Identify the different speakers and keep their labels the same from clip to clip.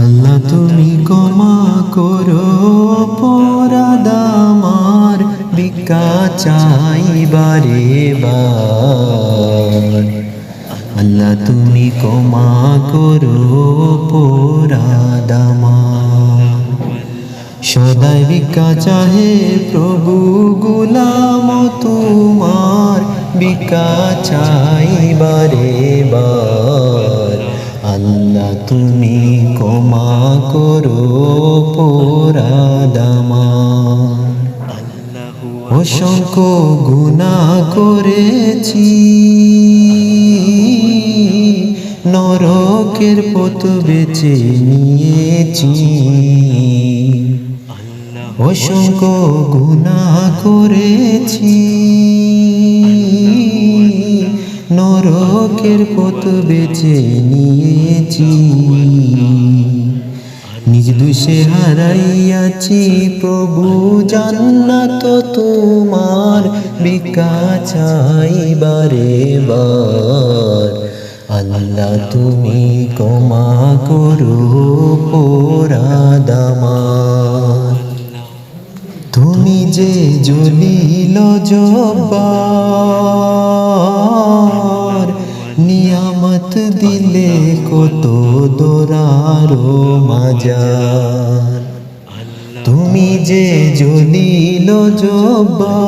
Speaker 1: আল্লাহ তুমি ক্ষমা করো অপরাধ আমার, ভিক্ষা চাই বারে বার। আল্লাহ তুমি ক্ষমা করো অপরাধ আমার। সদাই ভিক্ষা চাহে প্রভু, গোলাম তোমার, ভিক্ষা চাই বারে বার। আল্লাহ তুমি ক্ষমা করো অপরাধ আমার। অসংখ্য গুনাহ করেছি, নরকের পথ বেছে নিয়েছি। অসংখ্য গুনাহ করেছি, নরকের পথ বেছে নিয়েছি। নিজ দোষে হারাইয়াছি প্রভু, জান্নাত তোমার, ভিক্ষা চাই বারে বার। আল্লাহ তুমি ক্ষমা করো অপরাধ আমার। তুমি যে জলিল জব্বার, নিয়ামত দিলে কত দোরারো মাজার। তুমি যে জলিল জব্বার,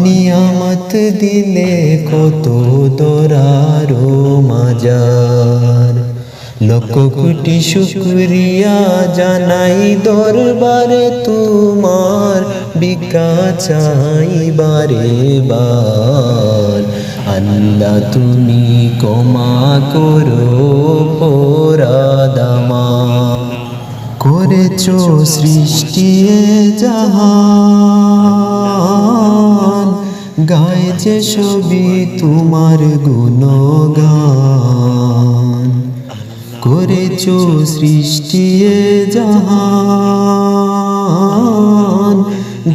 Speaker 1: নিয়ামত দিলে কত দোরারো মাজার। লক্ষ কোটি শুকরিয়া জানাই দরবারে তোমার, ভিক্ষা চাই বারে বার। আল্লাহ তুমি ক্ষমা করো অপরাধ আমার। করেছো সৃষ্টি এ জাহান, গায় যে সবই তোমার গুণগান। করেছো সৃষ্টি এ জাহান,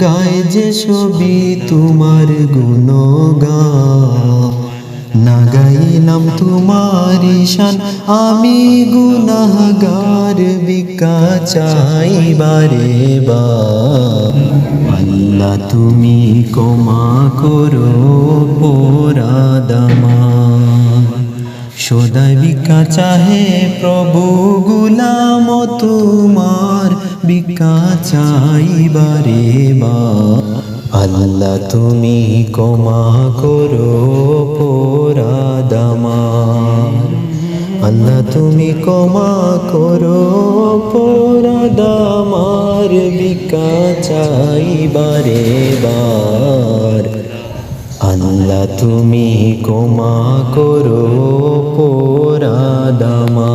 Speaker 1: গায় যে সবই তোমার গুণগান। না গাইলাম তোমার শান আমি গুনাহগার, ভিক্ষা চাই বারে বার। আল্লাহ তুমি ক্ষমা করো অপরাধ আমার। সদাই ভিক্ষা চাহে প্রভু, গোলাম তোমার, ভিক্ষা চাই বারে বার। আল্লাহ তুমি ক্ষমা করো অপরাধ আমার। আল্লাহ তুমি ক্ষমা করো অপরাধ আমার, ভিক্ষা চাই বারে বার। আল্লাহ তুমি ক্ষমা করো অপরাধ আমার।